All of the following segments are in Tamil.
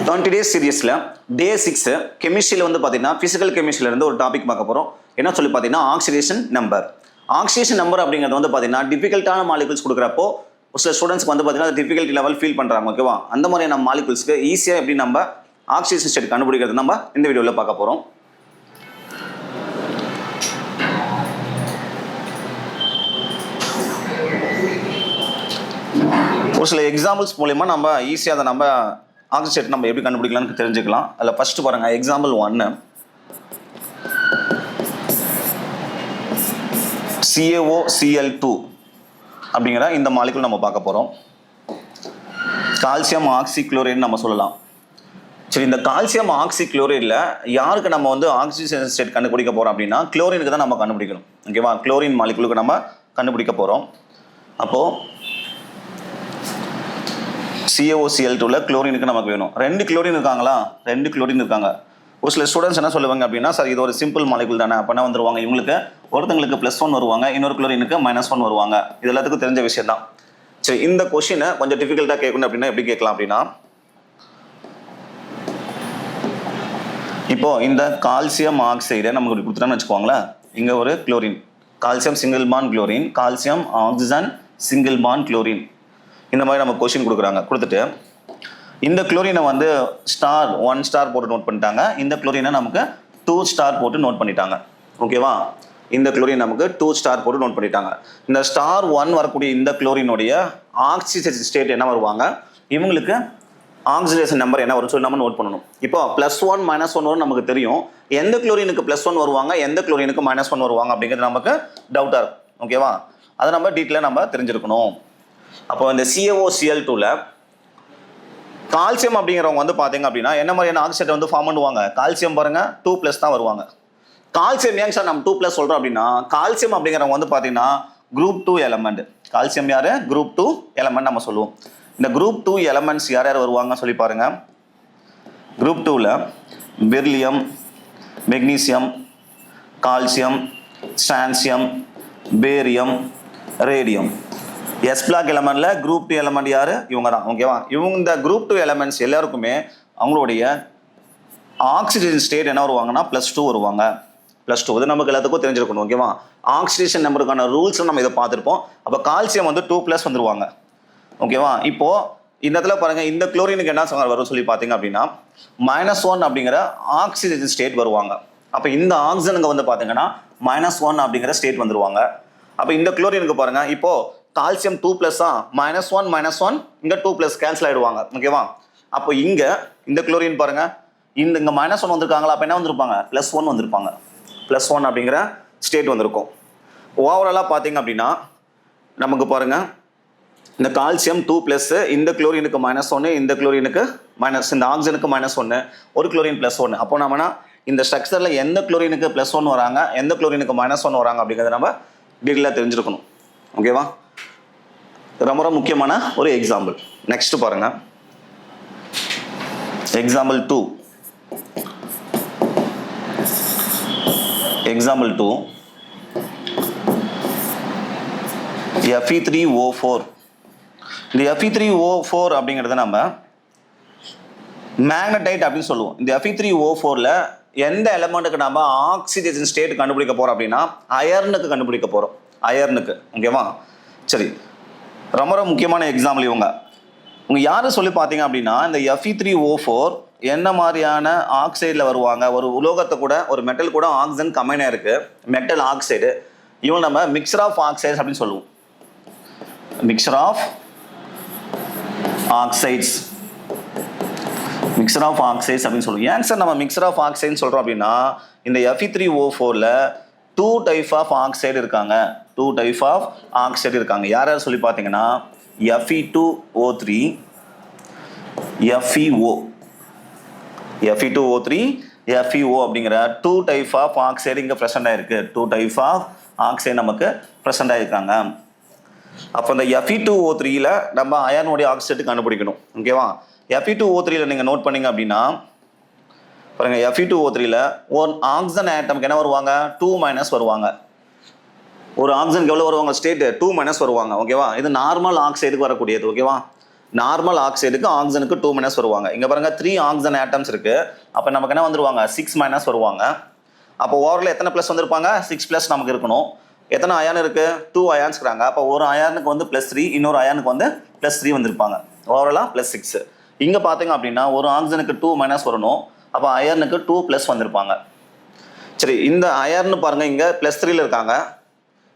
20 days சீரிஸ்ல டே 6 கெமிஸ்ட்ரியில் வந்து பார்த்தீங்கன்னா ஃபிசிக்கல் கெமிஸ்ட்ரியில இருந்து ஒரு டாபிக் பார்க்க போகிறோம். என்ன சொல்லி பார்த்தீங்கன்னா ஆக்சிடேஷன் நம்பர். ஆக்சிடேஷன் நம்பர் அப்படிங்கிறது வந்து பார்த்தீங்கன்னா டிஃபிகல்ட்டான மாலிகுல்ஸ் கொடுக்குறப்போ சில ஸ்டூடெண்ட்ஸ்க்கு வந்து பார்த்தீங்கன்னா டிஃபிகல்ட்டி லெவல் ஃபீல் பண்ணுறாங்க. ஓகேவா? அந்த மாதிரியான மாலிகுல்ஸ்க்கு ஈஸியாக எப்படி நம்ம ஆக்சிடேஷன் ஸ்டேட் கண்டுபிடிக்கிறது நம்ம இந்த வீடியோவில் பார்க்க போகிறோம். ஒரு சில எக்ஸாம்பிள்ஸ் மூலமா நம்ம ஈஸியாக அதை நம்ம ஆக்சிடேட் நம்ம எப்படி கண்டுபிடிக்கலாம்னு தெரிஞ்சுக்கலாம். அதில் ஃபர்ஸ்ட் பாருங்க, எக்ஸாம்பிள் 1 CaOCl2 அப்படிங்கிற இந்த மாலிகுல் நம்ம பார்க்க போகிறோம். கால்சியம் ஆக்சிக்ளோரைடு நம்ம சொல்லலாம். சரி, இந்த கால்சியம் ஆக்சிக்ளோரைடில் யாருக்கு நம்ம வந்து ஆக்சிஜன் ஸ்டேட் கண்டுபிடிக்க போகிறோம் அப்படின்னா குளோரினுக்கு தான் நம்ம கண்டுபிடிக்கணும். ஓகேவா? குளோரின் மாலிகுலுக்கு நம்ம கண்டுபிடிக்க போகிறோம். அப்போது CaOCl2ல குளோரினுக்கு நமக்கு வேணும். 2 குளோரின் இருக்காங்களா? 2 குளோரின் இருக்காங்க. ஒரு சில ஸ்டூடெண்ட்ஸ் என்ன சொல்லுவாங்க அப்படின்னா, சார் இது ஒரு சிம்பிள் மாலிகுல் தானே, அப்போனா வந்துருவாங்க. இவங்களுக்கு ஒருத்தங்களுக்கு +1 வருவாங்க, இன்னொரு குளோரினுக்கு -1 வருவாங்க. இது எல்லாத்துக்கும் தெரிஞ்ச விஷயம் தான். சரி, இந்த கொஸ்டினை கொஞ்சம் டிஃபிகல்ட்டாக கேட்கணும் அப்படின்னா எப்படி கேட்கலாம் அப்படின்னா, இப்போ இந்த கால்சியம் ஆக்சைடை நமக்கு இப்படி கொடுத்துட்டான்னு வச்சுக்கோங்களேன். இங்கே ஒரு chlorine, calcium single bond chlorine, calcium oxygen single bond chlorine, இந்த மாதிரி நம்ம கொஸ்டின் கொடுக்குறாங்க. கொடுத்துட்டு இந்த குளோரினை வந்து *1 போட்டு நோட் பண்ணிட்டாங்க. இந்த குளோரினை நமக்கு 2 போட்டு நோட் பண்ணிட்டாங்க. ஓகேவா? இந்த குளோரின் நமக்கு 2 போட்டு நோட் பண்ணிட்டாங்க. இந்த *1 வரக்கூடிய இந்த குளோரினுடைய ஆக்சிஜன் ஸ்டேட் என்ன வருவாங்க, இவங்களுக்கு ஆக்சிடேஷன் நம்பர் என்ன வரும்னு சொல்லி நம்ம நோட் பண்ணணும். இப்போ +1 -1 வரும் நமக்கு தெரியும். எந்த குளோரினுக்கு +1 வருவாங்க, எந்த குளோரினுக்கு -1 வருவாங்க அப்படிங்கிறது நமக்கு டவுட்டாக இருக்கும். ஓகேவா? அதை நம்ம டீட்டெயிலாக நம்ம தெரிஞ்சிருக்கணும். அப்போ இந்த CaOCl2ல கால்சியம் அப்படிங்கிறவங்க வந்து பார்த்தீங்க அப்படின்னா என்ன மாதிரியான ஆக்சைடை வந்து ஃபார்ம் பண்ணுவாங்க? கால்சியம் பாருங்க 2+ தான் வருவாங்க. கால்சியம் ஏன் சார் நம்ம 2+ சொல்கிறோம் அப்படின்னா, கால்சியம் அப்படிங்கிறவங்க வந்து பார்த்தீங்கன்னா குரூப் 2 எலமெண்ட். கால்சியம் யார்? குரூப் 2 எலமெண்ட் நம்ம சொல்லுவோம். இந்த குரூப் 2 எலமெண்ட்ஸ் யார் யார் வருவாங்க சொல்லி பாருங்க. குரூப் 2ல beryllium, magnesium, calcium, strontium, barium, radium. S block எலமெண்ட்ல குரூப் 2 எலமெண்ட் யாரு? இவங்க தான். ஓகேவா? இவங்க இந்த குரூப் 2 எலமெண்ட்ஸ் எல்லாருக்குமே அவங்களுடைய ஆக்சிஜன் ஸ்டேட் என்ன வருவாங்கன்னா +2 வருவாங்க. +2 இது நமக்கு எல்லாத்துக்கும் தெரிஞ்சிருக்கணும். ஓகேவா? ஆக்சிடேஷன் நம்பருக்கான ரூல்ஸ் நம்ம இதை பார்த்துருப்போம். அப்போ கால்சியம் வந்து 2+ வந்துருவாங்க. ஓகேவா? இப்போ இந்த இடத்துல பாருங்க, இந்த குளோரினுக்கு என்ன வரும் சொல்லி பார்த்தீங்க அப்படின்னா -1 அப்படிங்கிற ஆக்சிஜன் ஸ்டேட் வருவாங்க. அப்போ இந்த ஆக்சிஜனுக்கு வந்து பார்த்தீங்கன்னா -1 அப்படிங்கிற ஸ்டேட் வந்துருவாங்க. அப்போ இந்த குளோரினுக்கு பாருங்க, இப்போ கால்சியம் 2+ -1 இங்க 2+ கேன்சல் ஆயிடுவாங்க. ஓகேவா? அப்போ இங்க இந்த குளோரின் பாருங்க, இங்க -1 வந்திருக்காங்களா, அப்போ என்ன வந்திருப்பாங்க? +1 வந்திருப்பாங்க. +1 அப்படிங்கிற ஸ்டேட் வந்திருக்கும். ஓவராலாக பார்த்தீங்க அப்படின்னா நமக்கு பாருங்க, இந்த கால்சியம் 2+, இந்த குளோரினுக்கு -1, இந்த குளோரினுக்கு இந்த ஆக்சிஜனுக்கு -1, ஒரு குளோரின் +1. அப்போ நம்மனா இந்த ஸ்ட்ரக்சரில் எந்த குளோரினுக்கு +1 வராங்க, எந்த குளோரினுக்கு -1 வராங்க அப்படிங்கிறத நம்ம டீட்டெயிலாக தெரிஞ்சிருக்கணும். ஓகேவா? ரொம்ப முக்கியமான ஒரு எக்ஸாம்பிள். நெக்ஸ்ட் பாருங்க, எக்ஸாம்பிள் 2 Fe3O4. இந்த Fe3O4 அப்படிங்கிறத நம்ம மேக்னடைட் அப்படின்னு சொல்லுவோம். இந்த Fe3O4ல எந்த எலமெண்ட்டுக்கு நம்ம ஆக்சிஜன் ஸ்டேட் கண்டுபிடிக்க போறோம் அப்படின்னா அயர்னுக்கு கண்டுபிடிக்க போறோம். அயர்னுக்கு. ஓகேவா? சரி, ரொம்ப முக்கியமான எக்ஸாம்பிள் இவங்க யாரு சொல்லி பார்த்தீங்க அப்படின்னா, இந்த Fe3O4 என்ன மாதிரியான ஆக்சைடில் வருவாங்க? ஒரு உலோகத்தை கூட, ஒரு மெட்டல் கூட ஆக்சிஜன் கம்பைனாக இருக்கு, மெட்டல் ஆக்சைடு. இவங்க நம்ம மிக்சர் ஆஃப் ஆக்சைட்ஸ் அப்படின்னு சொல்லுவோம். மிக்சர் ஆஃப் ஆக்சைட்ஸ் அப்படின்னு சொல்லுவோம். ஏன் சார் நம்ம மிக்சர் ஆஃப் ஆக்சைட்னு சொல்றோம் அப்படின்னா, இந்த Fe3O4ல 2 டைப் ஆஃப் ஆக்சைடு இருக்காங்க. 2 டைப் ஆஃப் ஆக்சைடு இருக்காங்க. யார் யார் சொல்லி பார்த்தீங்கன்னா Fe2O3, FeO. Fe2O3, FeO அப்படிங்கிற 2 டைப் ஆஃப் ஆக்சைடு இங்கே ப்ரெசென்ட் ஆயிருக்கு. 2 டைப் ஆஃப் ஆக்சைடு நமக்கு ப்ரெசென்ட் ஆயிருக்காங்க. அப்போ இந்த Fe2O3ல நம்ம அயனுடைய ஆக்சைடு கண்டுபிடிக்கணும். ஓகேவா? Fe2O3ல நீங்கள் நோட் பண்ணீங்க அப்படின்னா பாருங்க, Fe2O3ல ஒரு ஆக்சிஜன் ஆட்டம்க்கு என்ன வருவாங்க? 2- வருவாங்க. ஒரு ஆக்சிஜனுக்கு எவ்வளோ வருவாங்க? ஸ்டேட் 2- வருவாங்க. ஓகேவா? இது நார்மல் ஆக்சைடுக்கு வரக்கூடியது. ஓகேவா? நார்மல் ஆக்சைடுக்கு ஆக்சிஜனுக்கு 2 மைனஸ் வருவாங்க. இங்கே பாருங்க 3 ஆக்சிஜன் ஆட்டம்ஸ் இருக்கு. அப்போ நமக்கு என்ன வந்துருவாங்க 6 மைனஸ் வருவாங்க. அப்போ ஓவரில் எத்தனை ப்ளஸ் வந்திருப்பாங்க 6 ப்ளஸ் நமக்கு இருக்கணும். எத்தனை அயான் இருக்கு 2 அயான்ஸ் இருக்கிறாங்க. அப்போ ஒரு அயானுக்கு வந்து +3 இன்னொரு அயானுக்கு வந்து +3 வந்திருப்பாங்க. ஓவரலாக +6. இங்கே பார்த்தீங்க அப்படின்னா ஒரு ஆக்சிஜனுக்கு 2 மைனஸ் வரணும். அப்போ அயனுக்கு 2 ப்ளஸ் வந்திருப்பாங்க. சரி, இந்த அயர்னு பாருங்க இங்கே +3ல இருக்காங்க.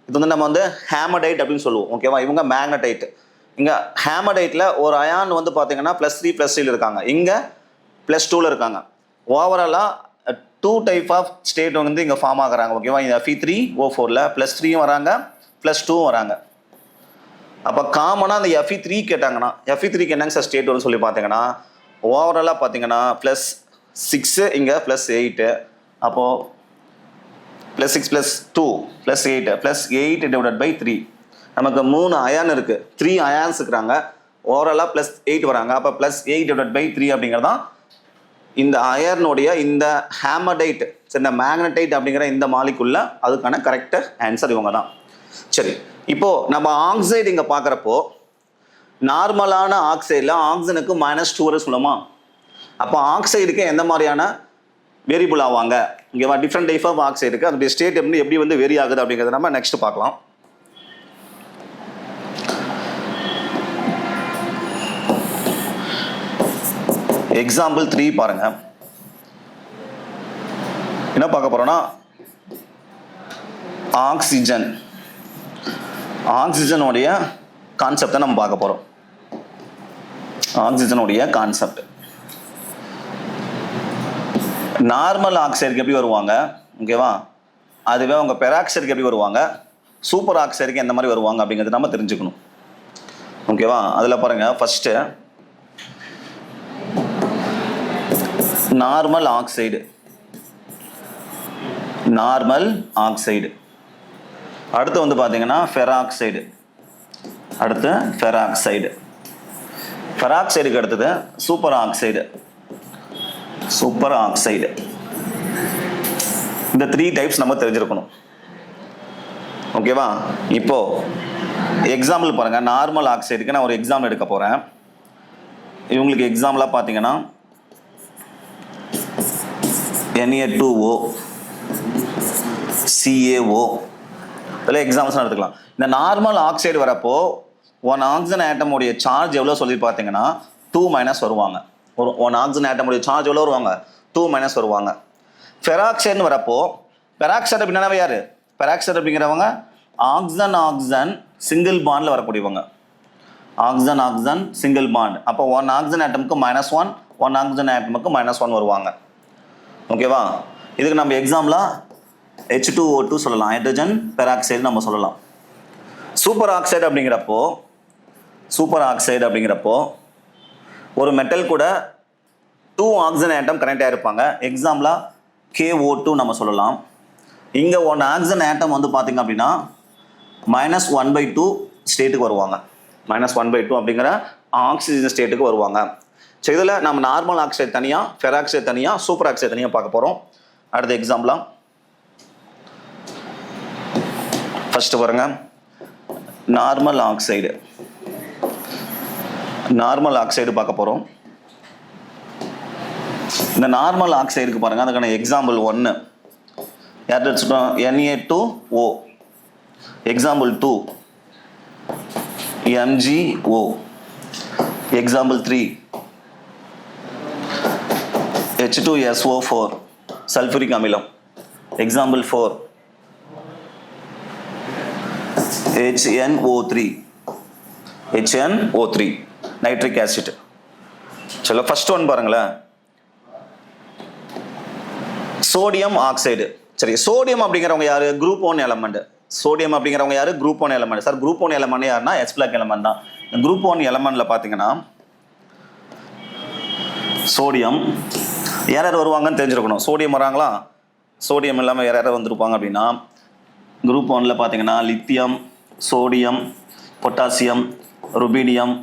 இது வந்து நம்ம வந்து ஹேமடைட் அப்படின்னு சொல்லுவோம். ஓகேவா, இவங்க மேக்னடைட். இங்கே ஹேமடைட்டில் ஒரு அயான் வந்து பார்த்தீங்கன்னா +3 +3ல இருக்காங்க. இங்கே +2ல இருக்காங்க. ஓவராலாக 2 டைப் ஆஃப் ஸ்டேட் வந்து இங்கே ஃபார்ம் ஆகுறாங்க. ஓகேவா, இந்த Fe3O4ல +3யும் வராங்க +2ம் வராங்க. அப்போ காமனாக அந்த Fe3 கேட்டாங்கன்னா Fe3க்கு என்னங்க சார் ஸ்டேட் வரும்னு சொல்லி பார்த்தீங்கன்னா ஓவராலாக பார்த்தீங்கன்னா +6 இங்கே +8. அப்போது +6 +2 +8 +8 டிவைடட் பை 3. நமக்கு 3 அயான் இருக்குது, 3 அயான்ஸ் இருக்கிறாங்க. ஓவராலாக +8 வராங்க. அப்போ +8 டிவைடட் பை 3 அப்படிங்கிறது தான் இந்த அயர்னுடைய இந்த ஹேமடைட், இந்த மேக்னடைட் அப்படிங்கிற இந்த மாலிகுல்ல அதுக்கான கரெக்ட் ஆன்சர் இவங்க தான். சரி, இப்போ நம்ம ஆக்சைடு இங்கே பார்க்குறப்போ நார்மலான ஆக்சைடில் ஆக்சிஜனுக்கு -2 வரை சொல்லுமா. அப்போ ஆக்சைடுக்கு எந்த மாதிரியான வேரியபிள் ஆவாங்க இங்கே டிஃப்ரெண்ட் டைப் ஆஃப் ஆக்சைடுக்கு அதோடைய ஸ்டேட் எப்படி வந்து வேரி ஆகுது அப்படிங்கிறத நம்ம நெக்ஸ்ட் பார்க்கலாம். எக்ஸாம்பிள் 3 பாருங்க. என்ன பார்க்க போறோம்னா ஆக்சிஜனுடைய கான்செப்டை நம்ம பார்க்க போறோம். ஆக்சிஜனுடைய கான்செப்ட் நார்மல் ஆக்சைடுக்கு எப்படி வருவாங்க, ஓகேவா, அதுவே அவங்க பெராக்சைடுக்கு எப்படி வருவாங்க, சூப்பர் ஆக்சைடுக்கு எந்த மாதிரி வருவாங்க அப்படிங்கிறது நம்ம தெரிஞ்சுக்கணும். ஓகேவா, அதில் பாருங்க ஃபர்ஸ்ட் நார்மல் ஆக்சைடு, அடுத்து வந்து பார்த்தீங்கன்னா ஃபெராக்சைடுக்கு அடுத்தது சூப்பர் ஆக்சைடு. இந்த 3 டைப்ஸ் நம்ம தெரிஞ்சிருக்கணும். ஓகேவா, இப்போ எக்ஸாம்பிள் பாருங்க. நார்மல் ஆக்சைடுக்கு நான் ஒரு எக்ஸாம்பிள் எடுக்க போறேன். இவங்களுக்கு எக்ஸாம்பிளா பார்த்தீங்கன்னா Na2O, CaO இதெல்லாம் எக்ஸாம்பிள்ஸ் எடுத்துக்கலாம். இந்த நார்மல் ஆக்சைடு வரப்போ 1 ஆக்சிஜன் ஆட்டமுடைய சார்ஜ் எவ்வளோ சொல்லி பார்த்தீங்கன்னா 2 மைனஸ் வருவாங்க. ஒரு 1 ஆக்சிஜன் ஆட்டமுடைய சார்ஜ் எவ்வளோ வருவாங்க 2 மைனஸ் வருவாங்க. ஃபெராக்சைடுன்னு வரப்போ பெராக்சைடு அப்படின்னா யாரு, பெராக்சைடு அப்படிங்கிறவங்க ஆக்சிஜன் சிங்கிள் பாண்டில் வரக்கூடியவங்க. Oxygen single bond. அப்போ 1 ஆக்சிஜன் ஆட்டமுக்கு -1, 1 ஆக்சிஜன் ஆட்டமுக்கு -1 வருவாங்க. ஓகேவா, இதுக்கு நம்ம எக்ஸாம்பிளா H2O2 சொல்லலாம், ஹைட்ரஜன் பெராக்சைடு நம்ம சொல்லலாம். சூப்பர் ஆக்சைடு அப்படிங்கிறப்போ ஒரு மெட்டல் கூட 2 ஆக்சிஜன் ஆட்டம் கனெக்ட் ஆகிருப்பாங்க. எக்ஸாம்பிளா KO2 நம்ம சொல்லலாம். இங்கே 1 ஆக்சிஜன் ஆட்டம் வந்து பார்த்தீங்க அப்படின்னா -1/2 ஸ்டேட்டுக்கு வருவாங்க. -1/2 அப்படிங்கிற ஆக்சிஜன் ஸ்டேட்டுக்கு வருவாங்க. ஸோ இதில் நம்ம நார்மல் ஆக்சைடு தனியாக, ஃபெராக்சைடு தனியாக, சூப்பர் ஆக்சைடு தனியாக பார்க்க போகிறோம். அடுத்த எக்ஸாம்பிளா ஃபர்ஸ்ட் பாருங்க. நார்மல் ஆக்சைடு பார்க்க போகிறோம். இந்த நார்மல் ஆக்சைடுக்கு பாருங்க, அதுக்கான எக்ஸாம்பிள் 1 யார்கிட்ட வச்சுக்கோம், Na2O. Example 2 MgO. Example 3 H2SO4 sulphuric அமிலம். Example 4 HNO3 nitric acid. சரி, ஃபர்ஸ்ட் ஒன் பாருங்களேன், சோடியம் ஆக்சைடு. சரி, சோடியம் அப்படிங்கிறவங்க யாரு, group 1 element. Group 1 element. Sir, group 1 element யாருன்னா H பிளாக் எலமெண்ட் தான். குரூப் 1 எலமெண்ட்ல பார்த்தீங்கன்னா சோடியம் யார் வருவாங்கன்னு தெரிஞ்சிருக்கணும். சோடியம் வராங்களா, சோடியம் இல்லாமல் யார் வந்திருப்பாங்க அப்படின்னா குரூப் 1ல பார்த்தீங்கன்னா lithium, sodium, potassium, rubidium,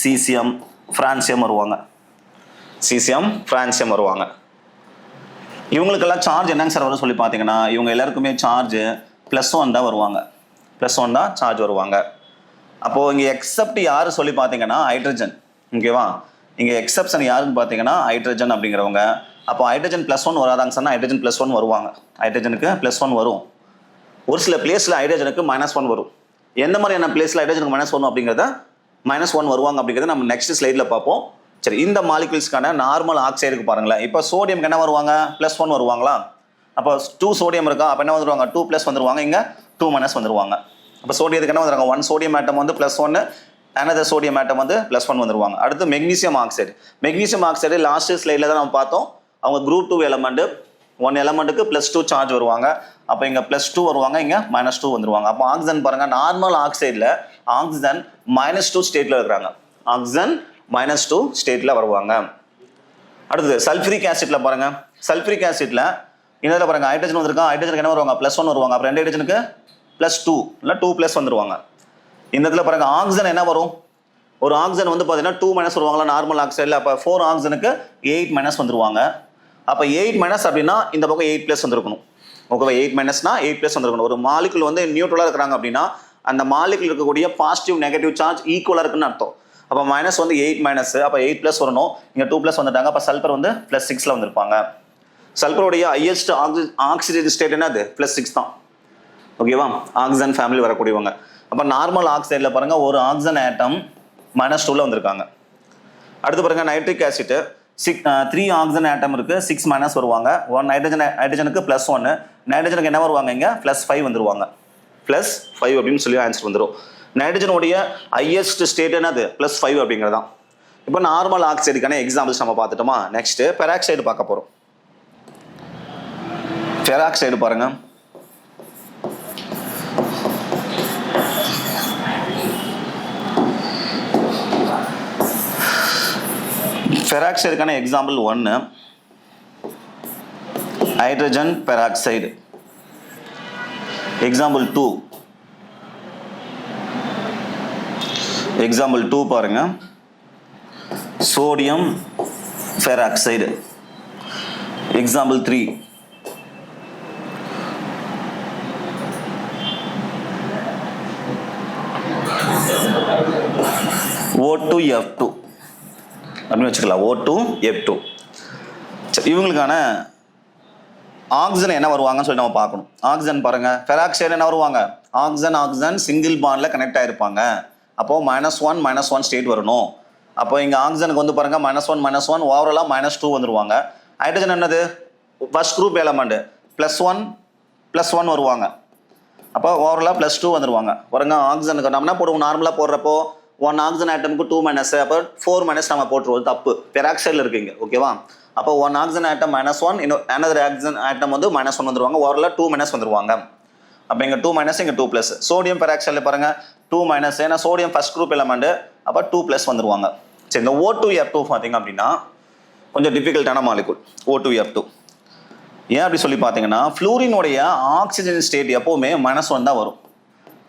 caesium, francium வருவாங்க. இவங்களுக்கெல்லாம் சார்ஜ் என்னங்க சார் வரும் சொல்லி பார்த்தீங்கன்னா இவங்க எல்லாருக்குமே சார்ஜ் +1 தான் வருவாங்க. +1 தான் சார்ஜ் வருவாங்க. அப்போது இங்கே எக்ஸப்ட் யார் சொல்லி பார்த்தீங்கன்னா ஹைட்ரஜன். ஓகேவா. இங்கே எக்ஸப்ஷன் யாருன்னு பார்த்தீங்கன்னா ஹைட்ரஜன் அப்படிங்கிறவங்க. அப்போ ஹைட்ரஜன் +1 வராதாங்க சொன்னால் ஹைட்ரஜன் +1 வருவாங்க. ஹைட்ரஜனுக்கு +1 வரும். ஒரு சில பிளேஸில் ஹைட்ரஜனுக்கு -1 வரும். எந்த மாதிரியான பிளேஸில் ஹைட்ரஜனுக்கு -1 அப்படிங்கிறத -1 வருவாங்க அப்படிங்கிறத நம்ம நெக்ஸ்ட் ஸ்லைடில் பார்ப்போம். சரி, இந்த மாலிகுல்ஸ்க்கான நார்மல் ஆக்சைடுக்கு பாருங்களேன். இப்போ சோடியம்க்கு என்ன வருவாங்க? +1 வருவாங்களா? அப்போ 2 சோடியம் இருக்கா, அப்போ என்ன வந்துருவாங்க? 2+ வந்துருவாங்க. இங்கே 2- வந்துருவாங்க. அப்போ சோடியத்துக்கு என்ன வந்துருவாங்க? 1 சோடியம் ஆட்டம் வந்து +1, another சோடியம் ஆட்டம் வந்து +1 வந்துருவாங்க. அடுத்து magnesium oxide. Magnesium oxide last ஸ்லைடில் தான் நம்ம பார்த்தோம். அவங்க குரூப் 2 எலமெண்ட், 1 எலமெண்ட்டுக்கு +2 சார்ஜ் வருவாங்க. அப்போ இங்கே +2 வருவாங்க, இங்கே -2 வந்துருவாங்க. அப்போ ஆக்சிஜன் பாருங்க, நார்மல் ஆக்சைடில் ஆக்சிஜன் -2 ஸ்டேட்டில் இருக்கிறாங்க. ஆக்சிஜன் -2 ஸ்டேட்டில் வருவாங்க. அடுத்தது சல்ஃபரிக் ஆசிட்ல பாருங்க. சல்ஃபரிக் ஆசிட்ல இன்னதில் பாருங்க ஹைட்ரஜன் வந்திருக்கா. ஹைட்ரஜனுக்கு என்ன வருவாங்க? +1 வருவாங்க. அப்புறம் 2 ஹைட்ரஜனுக்கு +2 இல்லை 2+ வந்துருவாங்க. இந்த இடத்துல பாருங்க ஆக்சிஜன் என்ன வரும்? ஒரு ஆக்சிஜன் வந்து பார்த்தீங்கன்னா 2- வருவாங்களா நார்மல் ஆக்சைடில். அப்போ 4 ஆக்சிஜனுக்கு 8- வந்துருவாங்க. அப்போ 8- அப்படின்னா இந்த பக்கம் 8+ வந்துருக்கணும். ஓகேவா. 8- 8+ வந்துருக்கணும். ஒரு மாலிகுல் வந்து நியூட்ரலாக இருக்கிறாங்க அப்படின்னா அந்த மாலிகுல் இருக்கக்கூடிய பாசிட்டிவ் நெகட்டிவ் சார்ஜ் ஈக்குவலாக இருக்குன்னு அர்த்தம். அப்போ மைனஸ் வந்து 8-, அப்போ 8+ வரணும். இங்கே 2+ வந்துட்டாங்க. அப்போ சல்பர் வந்து +6 வந்திருப்பாங்க. சல்பருடைய ஹையஸ்ட் ஆக்சிஜன் ஸ்டேட் என்னது? +6 தான். ஓகேவா. ஆக்சிஜன் ஃபேமிலி வரக்கூடியவங்க. அப்போ நார்மல் ஆக்சைடில் பாருங்க ஒரு ஆக்சிஜன் ஆட்டம் -2 வந்திருக்காங்க. அடுத்து பாருங்க நைட்ரிக் ஆசிட் 3 ஆக்சிஜன் ஆட்டம் இருக்கு. 6- வருவாங்க. 1 ஹைட்ரஜனுக்கு +1, நைட்ரஜனுக்கு என்ன வருவாங்க? இங்கே +5 வந்துருவாங்க. +5 அப்படின்னு சொல்லி ஆன்சர் வந்துடும். நைட்ரஜனுடைய ஹையஸ்ட் ஸ்டேட் என்னது? +5 அப்படிங்கிறது தான். இப்போ நார்மல் ஆக்சைடுக்கான எக்ஸாம்பிள்ஸ் நம்ம பார்த்துட்டோமா. நெக்ஸ்ட் பெராக்சைடு பார்க்க போறோம். பெராக்சைடு பாருங்க. பெராக்சைடுக்கான எக்ஸாம்பிள் 1 ஹைட்ரஜன் பெராக்சைடு. எக்ஸாம்பிள் 2 பாருங்க சோடியம் பெராக்சைடு. எக்ஸாம்பிள் 3 O2F2 அப்படின்னு வச்சுக்கலாம். O2F2. சரி, இவங்களுக்கான ஆக்சிஜன் என்ன வருவாங்கன்னு சொல்லி நம்ம பார்க்கணும். ஆக்சிஜன் பாருங்க பெராக்சைடு என்ன வருவாங்க? ஆக்சிஜன் சிங்கிள் பாண்ட்ல கனெக்ட் ஆயிருப்பாங்க. அப்போ -1 ஸ்டேட் வரணும். அப்போ இங்க ஆக்சிஜனுக்கு வந்து பாருங்க -1 ஓவராலா -2 வந்துருவாங்க. ஹைட்ரஜன் என்னது? ஃபர்ஸ்ட் குரூப் எலமெண்ட் +1 வருவாங்க. அப்போ ஓவராலா +2 வந்துருவாங்க. பாருங்க ஆக்சிஜனுக்கு நம்ம என்ன போடுவோம்? நார்மலா போடுறப்போ 1 ஆக்சிஜன் ஆட்டமுக்கு 2-, அப்போ 4- நம்ம போட்டுருவோம். தப்பு. பெராக்சைடில் இருக்குங்க. ஓகேவா. அப்போ 1 ஆக்சிஜன் ஆட்டம் -1, இன்னும் another ஆக்சிஜன் ஆட்டம் வந்து -1 வந்துருவாங்க. ஓவராலா 2- வந்துருவாங்க. அப்போ இங்கே 2-, இங்கே 2+. சோடியம் பெராக்சைடில் பாருங்க 2-, ஏன்னா சோடியம் ஃபர்ஸ்ட் குரூப் எலமெண்ட். அப்போ 2+ வந்துருவாங்க. சரி, இந்த O2F2 பார்த்தீங்க அப்படின்னா கொஞ்சம் டிஃபிகல்ட்டான மாலிகுல் O2F2. ஏன் அப்படி சொல்லி பார்த்தீங்கன்னா ஃப்ளூரினுடைய ஆக்சிஜன் ஸ்டேட் எப்போவுமே -1 தான் வரும்.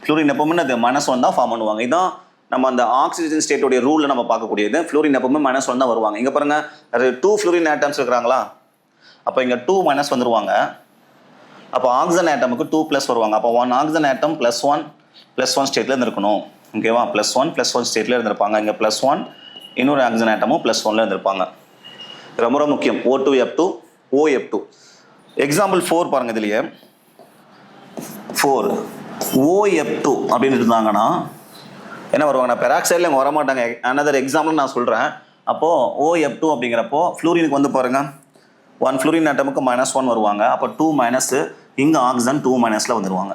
ஃப்ளூரின் எப்பவுமே அது -1 தான் ஃபார்ம் பண்ணுவாங்க. இதான் நம்ம அந்த ஆக்சிஜன் ஸ்டேட்டோடைய ரூல்ல நம்ம பார்க்கக்கூடியது. ஃப்ளூரின் எப்பவுமே -1 தான் வருவாங்க. இங்க பாருங்க 2 ஃப்ளூரின் ஆட்டம்ஸ் இருக்கிறாங்களா. அப்போ இங்க 2- வந்துருவாங்க. அப்போ ஆக்சிஜன் ஆட்டமுக்கு 2+ வருவாங்க. அப்போ 1 ஆக்சிஜன் ஆட்டம் +1 ஸ்டேட்ல இருந்திருக்கணும். ஓகேவா. +1 ஸ்டேட்ல இருந்திருப்பாங்க. இங்க +1 இன்னொரு ஆக்சிஜன் ஆட்டமும் +1ல இருந்திருப்பாங்க. ரொம்ப ரொம்ப முக்கியம். O2F2 OF2. எக்ஸாம்பிள் 4 பாருங்க. இதுலயே 4 OF2 அப்படின்னு இருந்தாங்கன்னா என்ன வருவாங்கன்னா பெராக்சைடில் இங்கே வரமாட்டாங்க. அனதர் எக்ஸாம்பிள் நான் சொல்கிறேன். அப்போது OF2 அப்படிங்கிறப்போ ஃப்ளூரினுக்கு வந்து பாருங்க 1 ஃப்ளூரின் ஆட்டமுக்கு -1 வருவாங்க. அப்போ 2-, இங்கே ஆக்சிஜன் 2- வந்துருவாங்க.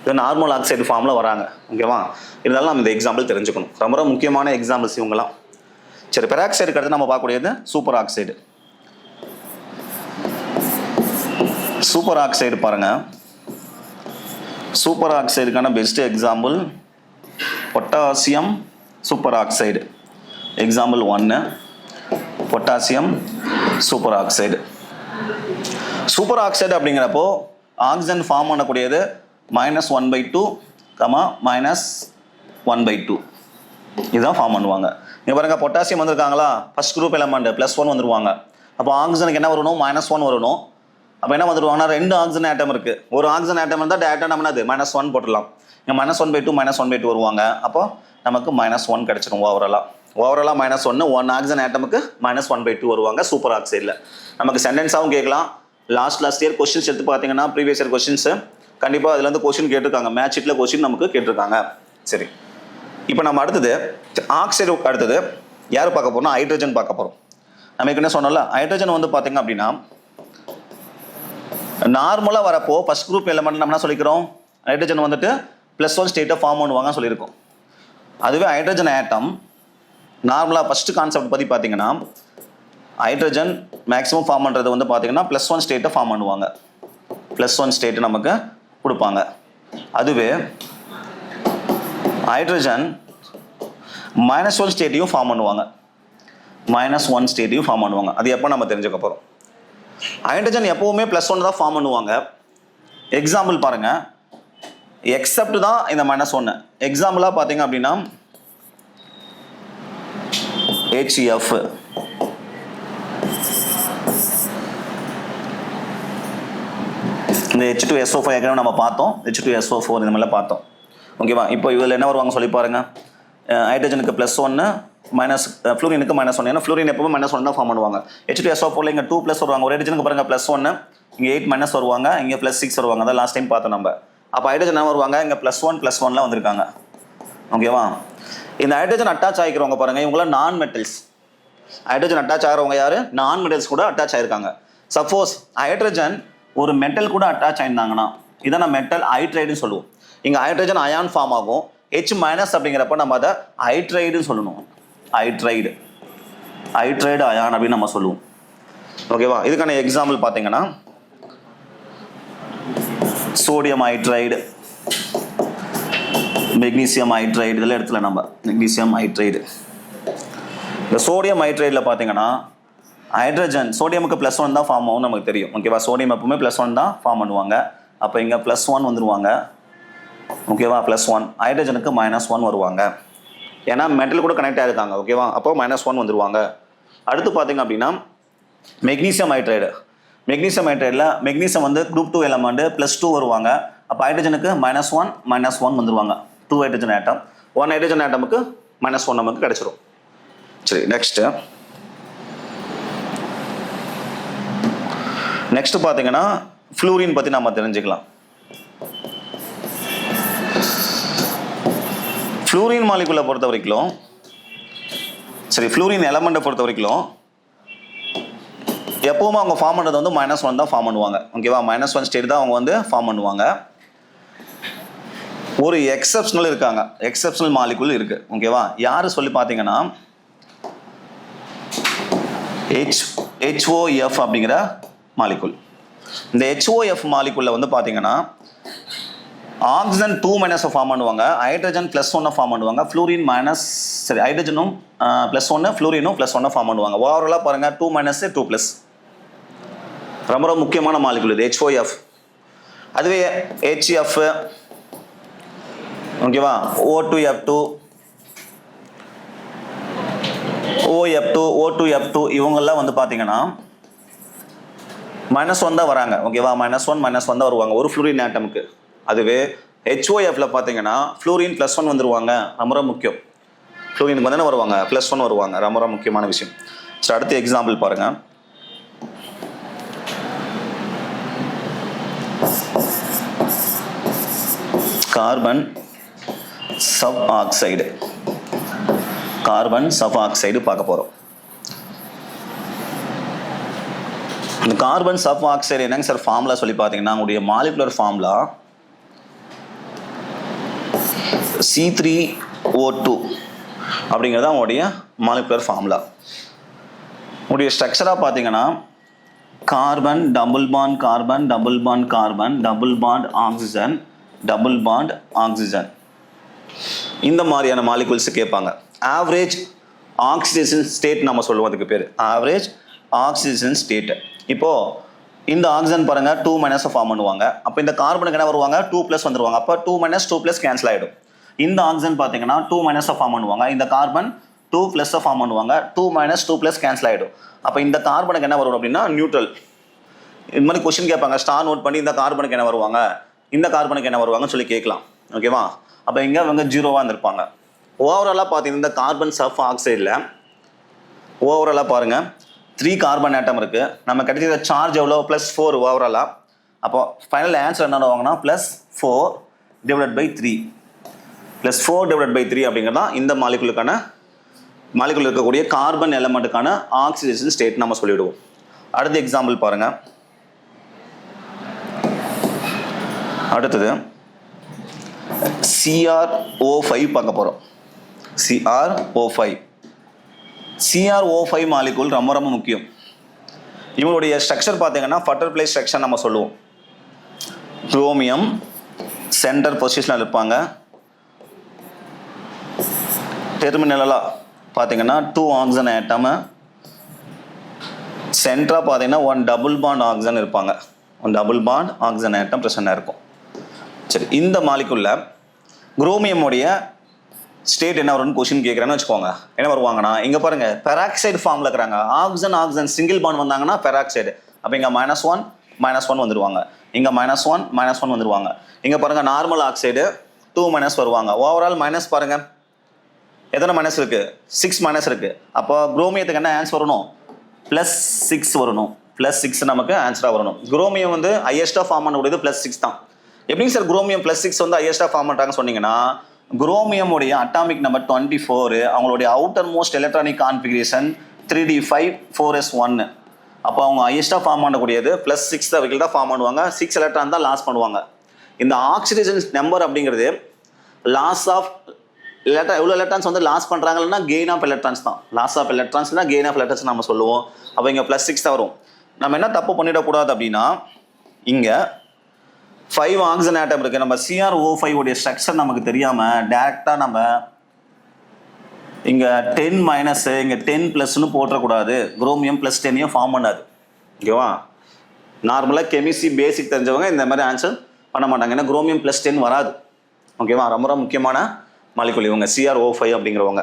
இது நார்மல் ஆக்சைடு ஃபார்மில் வராங்க. ஓகேவா. இருந்தாலும் நம்ம இந்த எக்ஸாம்பிள் தெரிஞ்சுக்கணும். ரொம்ப ரொம்ப முக்கியமான எக்ஸாம்பிள்ஸ் இவங்கலாம். சரி, பெராக்சைடுக்கு அடுத்து நம்ம பார்க்கக்கூடியது சூப்பர் ஆக்சைடு. சூப்பர் ஆக்சைடு பாருங்க. சூப்பர் ஆக்சைடுக்கான best example potassium superoxide. Example 1 potassium superoxide. Superoxide அப்படிங்கிறப்போ ஆக்சிஜன் ஃபார்ம் பண்ணக்கூடியது -1/2, -1/2 இதுதான் ஃபார்ம் பண்ணுவாங்க. இங்கே பாருங்க பொட்டாசியம் வந்திருக்காங்களா. ஃபர்ஸ்ட் குரூப் எலமெண்ட் +1 வந்துருவாங்க. அப்போ ஆக்சிஜனுக்கு என்ன வரணும்? -1 வரணும். அப்போ என்ன வந்துருவாங்கன்னா 2 ஆக்சிஜன் ஆட்டம் இருக்கு. ஒரு ஆக்சிஜன் ஆட்டம் இருந்தால் டேரக்டாக நம்ம -1 போட்டுடலாம். இங்கே -1/2 -1/2 வருவாங்க. அப்போ நமக்கு -1 கிடைச்சிடும் ஓவராலாக -1 1 ஆக்சிஜன் ஆட்டமுக்கு -1/2 வருவாங்க சூப்பர் ஆக்சைடில். நமக்கு சென்டென்ஸாகவும் கேட்கலாம். லாஸ்ட் இயர் கொஸ்டின்ஸ் எடுத்து பார்த்தீங்கன்னா ப்ரீவியஸ் இயர் கொஸ்டின்ஸு கண்டிப்பாக அதில் வந்து கொஸ்டின் கேட்டிருக்காங்க. மேட்ச் ஷீட்டில் கொஸ்டின் நமக்கு கேட்டிருக்காங்க. சரி, இப்போ நம்ம அடுத்தது ஆக்சைடு அடுத்தது யார் பார்க்க போகிறோம்னா ஹைட்ரஜன் பார்க்க போகிறோம். நம்ம என்ன சொன்னோம்ல, ஹைட்ரஜன் வந்து பார்த்தீங்க அப்படின்னா நார்மலாக வரப்போ ஃபர்ஸ்ட் குரூப் எலமெண்ட் நம்ம என்ன சொல்லிக்கிறோம், ஹைட்ரஜன் வந்துட்டு +1 ஸ்டேட்டை ஃபார்ம் பண்ணுவாங்க சொல்லியிருக்கோம். அதுவே ஹைட்ரஜன் ஆட்டம் நார்மலாக ஃபஸ்ட்டு கான்செப்ட் பற்றி பார்த்தீங்கன்னா ஹைட்ரஜன் மேக்ஸிமம் ஃபார்ம் பண்ணுறது வந்து பார்த்தீங்கன்னா +1 ஸ்டேட்டை ஃபார்ம் பண்ணுவாங்க. +1 ஸ்டேட்டு நமக்கு கொடுப்பாங்க. அதுவே ஹைட்ரஜன் -1 ஸ்டேட்டையும் ஃபார்ம் பண்ணுவாங்க. -1 ஸ்டேட்டையும் ஃபார்ம் பண்ணுவாங்க. அது எப்போ நம்ம தெரிஞ்சுக்க போகிறோம். ஹைட்ரஜன் எப்போவுமே +1 தான் ஃபார்ம் பண்ணுவாங்க. எக்ஸாம்பிள் பாருங்க, எக்ஸப்ட் தான் இந்த -1. எக்ஸாம்பிளாக பார்த்தீங்க அப்படின்னா HF, இந்த H2SO4 ஏற்கனவே நம்ம பார்த்தோம். H2SO4 இந்த மாதிரிலாம் பார்த்தோம். ஓகேவா. இப்போ இதில் என்ன வருவாங்க சொல்லி பாருங்க. ஹைட்ரஜனுக்கு +1 ஃப்ளூரினுக்கு -1. ஏன்னா ஃப்ளூரின் எப்பவுமே -1 தான் ஃபார்ம் பண்ணுவாங்க. H2SO4 இங்கே 2+ வருவாங்க. ஒரு ஹைட்ரஜனுக்கு பாருங்க +1, இங்கே 8 வருவாங்க, இங்கே +6 வருவாங்க. அதான் லாஸ்ட் டைம் பார்த்தோம் நம்ம. அப்போ ஹைட்ரஜன் என்ன வருவாங்க, இங்கே +1 வந்திருக்காங்க. ஓகேவா. இந்த ஹைட்ரஜன் அட்டாச் ஆகிக்கிறவங்க பாருங்க, இவங்களாம் நான் மெட்டல்ஸ். ஹைட்ரஜன் அட்டாச் ஆகிறவங்க யாரு, நான் மெட்டல்ஸ் கூட அட்டாச் ஆயிருக்காங்க. சப்போஸ் ஹைட்ரஜன் ஒரு மெட்டல் கூட அட்டாச் ஆயிருந்தாங்கன்னா இதை நம்ம மெட்டல் ஹைட்ரைடுன்னு சொல்லுவோம். இங்கே ஹைட்ரஜன் அயான் ஃபார்ம் ஆகும். H- அப்படிங்கிறப்ப நம்ம அதை ஹைட்ரைடுன்னு சொல்லணும். ஹைட்ரைடு அயான் அப்படின்னு நம்ம சொல்லுவோம். ஓகேவா. இதுக்கான எக்ஸாம்பிள் பார்த்தீங்கன்னா சோடியம் ஹைட்ரைடு, மெக்னீசியம் ஹைட்ரைடு, இதெல்லாம் இடத்துல நம்ம மெக்னீசியம் ஹைட்ரைடு. இந்த சோடியம் ஹைட்ரைடில் பார்த்தீங்கன்னா ஹைட்ரஜன் சோடியமுக்கு +1 தான் ஃபார்ம் ஆகும் நமக்கு தெரியும். ஓகேவா. சோடியம் எப்பவுமே +1 தான் ஃபார்ம் பண்ணுவாங்க. அப்போ இங்கே +1 வந்துருவாங்க. ஓகேவா. +1 ஹைட்ரஜனுக்கு -1 வருவாங்க. ஏன்னா மெட்டல் கூட கனெக்ட் ஆகிருக்காங்க. ஓகேவா. அப்போ -1 வந்துருவாங்க. அடுத்து பார்த்தீங்க அப்படின்னா மெக்னீசியம் ஹைட்ரைடு. மெக்னீசியம் ஹைட்ரைடில் மெக்னீசியம் வந்து குரூப் 2 எலமெண்ட் +2 வருவாங்க. அப்போ ஹைட்ரஜனுக்கு -1 வந்துருவாங்க. 2 ஹைட்ரஜன் ஆட்டம், 1 ஹைட்ரஜன் ஆட்டமுக்கு -1 நமக்கு கிடைச்சிரும். சரி, நெக்ஸ்ட் பார்த்தீங்கன்னா ஃப்ளூரின் பற்றி நம்ம தெரிஞ்சுக்கலாம். ஃப்ளூரின் மாலிகுலை பொறுத்த வரைக்கும், சரி ஃப்ளூரின் எலமெண்ட்டை பொறுத்த வரைக்கும் எப்பவுமே அவங்க ஃபார்ம் பண்ணுறது வந்து -1 தான் ஃபார்ம் பண்ணுவாங்க. ஓகேவா. -1 ஸ்டேட் தான் அவங்க வந்து ஃபார்ம் பண்ணுவாங்க. ஒரு எக்ஸப்ஷனல் இருக்காங்க, எக்ஸப்ஷனல் மாலிகுல் இருக்கு. ஓகேவா. யாரு சொல்லி பார்த்தீங்கன்னா HOF அப்படிங்கிற மாலிகுல். இந்த HOF மாலிகுல்ல வந்து பார்த்தீங்கன்னா ஆக்சிஜன் 2- ஃபார்ம் பண்ணுவாங்க, ஹைட்ரஜன் +1 ஃபார்ம் பண்ணுவாங்க, ஃப்ளூரின் ஹைட்ரஜனும் +1 ஃப்ளூரினும் +1 ஃபார்ம் பண்ணுவாங்க. ஓவராலாக பாருங்க 2- 2+. ரொம்ப ரொம்ப முக்கியமான மாலிகுல் இது HOF. அதுவே HF, ஓகேவா, O2F2, OF2, O2F2 இவங்கெல்லாம் வந்து பார்த்தீங்கன்னா -1 தான் வராங்க. ஓகேவா. -1 தான் வருவாங்க ஒரு ஃப்ளூரின் ஆட்டமுக்கு. அதுவே HOFல பார்த்தீங்கன்னா ஃப்ளூரின் +1 வந்துருவாங்க. ரொம்ப முக்கியம். ஃப்ளூரினுக்கு வந்து வருவாங்க +1 வருவாங்க. ரொம்ப முக்கியமான விஷயம். சரி, அடுத்த எக்ஸாம்பிள் பாருங்க. Carbon sub oxide. Carbon sub oxide பார்க்க போறோம். இந்த கார்பன் சப் ஆக்சைடு என்னங்க சார் ஃபார்முலா சொல்லி பார்த்தீங்கன்னா உங்களுடைய மாலிகுலர் ஃபார்முலா C3O2 அப்படிங்கிறது அவங்களுடைய மாலிகுலர் ஃபார்முலா. உங்களுடைய ஸ்ட்ரக்சராக பார்த்தீங்கன்னா carbon double bond carbon double bond carbon double bond oxygen double bond oxygen, இந்த மாதிரியான மாலிகுல்ஸ் கேட்பாங்க. ஆவரேஜ் ஆக்சிஜன் ஸ்டேட் நம்ம சொல்லுவோம். அதுக்கு பேர் ஆவரேஜ் ஆக்சிஜன் ஸ்டேட். இப்போ இந்த ஆக்சிஜன் பாருங்க 2- ஃபார்ம் பண்ணுவாங்க. அப்போ இந்த கார்பனுக்கு என்ன வருவாங்க 2+ வந்துருவாங்க. அப்போ 2- 2+ கேன்சல் ஆகிடும். இந்த ஆக்சிஜன் பார்த்தீங்கன்னா 2- ஃபார்ம் பண்ணுவாங்க. இந்த கார்பன் 2+ ஃபார்ம் பண்ணுவாங்க. 2- 2+ கேன்சல் ஆகிடும். அப்போ இந்த கார்பனுக்கு என்ன வரும் அப்படின்னா நியூட்ரல். இந்த மாதிரி கொஸ்டின் கேட்பாங்க. ஸ்டார் நோட் பண்ணி இந்த கார்பனுக்கு என்ன வருவாங்க, இந்த கார்பனுக்கு என்ன வருவாங்கன்னு சொல்லி கேட்கலாம். ஓகேவா? அப்போ இங்கே இவங்க 0வா இருந்திருப்பாங்க. ஓவராலாக பார்த்தீங்கன்னா இந்த கார்பன் சல்ஃப் ஆக்சைடில் ஓவராலாக பாருங்கள் 3 கார்பன் ஆட்டம் இருக்குது. நம்ம கிடைச்ச சார்ஜ் எவ்வளோ? +4 ஓவராலாக. அப்போ ஃபைனல் ஆன்சர் என்ன வாங்கினா +4 டிவைடட் பை 3 +4 டிவைடட் பை 3 அப்படிங்கிறது தான் இந்த மாலிகுல் இருக்கக்கூடிய கார்பன் எலமெண்ட்டுக்கான ஆக்சிடேஷன் ஸ்டேட் நம்ம சொல்லிவிடுவோம். அடுத்த எக்ஸாம்பிள் பாருங்கள். அடுத்தது CrO5 பார்க்க போகிறோம். CrO5 மாலிகுல் ரொம்ப ரொம்ப முக்கியம். இவங்களுடைய ஸ்ட்ரக்சர் பார்த்தீங்கன்னா பட்டர்ஃப்ளை ஸ்ட்ரக்சர் நம்ம சொல்லுவோம். குரோமியம் சென்டர் பொசிஷனில் இருப்பாங்க. டெர்மினலாக பார்த்தீங்கன்னா 2 ஆக்சிஜன் ஆட்டம், சென்டராக பார்த்தீங்கன்னா 1 டபுள் பாண்ட் ஆக்சிஜன் இருப்பாங்க. 1 டபுள் பாண்ட் ஆக்சிஜன் ஆட்டம் ப்ரெசென்ட்டாக இருக்கும். சரி, இந்த மாலிகுல்ல குரோமியமுடைய ஸ்டேட் என்ன வரும்னு கொஸ்டின் கேட்குறேன்னு வச்சுக்கோங்க. என்ன வருவாங்கன்னா இங்கே பாருங்கள் பெராக்சைடு ஃபார்மில் இருக்கிறாங்க. ஆக்சிஜன் சிங்கிள் பாண்ட் வந்தாங்கன்னா பெராக்சைடு. அப்போ இங்கே -1 வந்துடுவாங்க. இங்கே -1 வந்துடுவாங்க. இங்கே பாருங்கள் நார்மல் ஆக்சைடு 2 வருவாங்க. ஓவரால் மைனஸ் பாருங்கள் எத்தனை மைனஸ் இருக்குது? 6 மைனஸ் இருக்குது. அப்போ குரோமியத்துக்கு என்ன ஆன்சர் வரணும்? +6 வரணும். +6 நமக்கு ஆன்சராக வரணும். குரோமியம் வந்து ஹையஸ்ட்டாக ஃபார்ம் பண்ணக்கூடியது +6 தான். எப்படிங்க சார் குரோமியம் +6 வந்து ஹையஸ்ட்டாக ஃபார்ம் பண்ணுறாங்கன்னு சொன்னீங்கன்னா, குரோமியமுடைய அட்டாமிக் நம்பர் 24, அவங்களுடைய outer most electronic configuration 3d5 4s1. அப்போ அவங்க ஹையஸ்ட்டாக ஃபார்ம் பண்ணக்கூடியது +6 வரைக்கும் தான் ஃபார்ம் பண்ணுவாங்க. 6 எலக்ட்ரான் தான் லாஸ் பண்ணுவாங்க. இந்த ஆக்சிடேஷன் நம்பர் அப்படிங்கிறது லாஸ் ஆஃப் எலக்ட்ரான், எவ்வளோ எலக்ட்ரான்ஸ் வந்து லாஸ் பண்ணுறாங்கன்னா கெயின் ஆஃப் எலக்ட்ரான்ஸ் தான். லாஸ் ஆஃப் எலக்ட்ரான்ஸ்னா கெயின் ஆஃப் எலக்ட்ரான்ஸ் நம்ம சொல்லுவோம். அப்போ இங்கே +6 தான் வரும். நம்ம என்ன தப்பு பண்ணிடக்கூடாது அப்படின்னா, இங்கே 5 ஆக்சிஜன் ஆட்டம் இருக்குது. நம்ம CrO5 உடைய ஸ்ட்ரக்சர் நமக்கு தெரியாமல் டேரெக்டாக நம்ம இங்கே 10- இங்கே 10+ன்னு போட்டக்கூடாது. குரோமியம் +10 ஃபார்ம் பண்ணாது. ஓகேவா? நார்மலாக கெமிஸ்ட்ரி பேசிக் தெரிஞ்சவங்க இந்த மாதிரி ஆன்சர் பண்ண மாட்டாங்க. ஏன்னா குரோமியம் +10 வராது. ஓகேவா? ரொம்ப ரொம்ப முக்கியமான மாலிகுல் இவங்க CrO5 அப்படிங்கிறவங்க.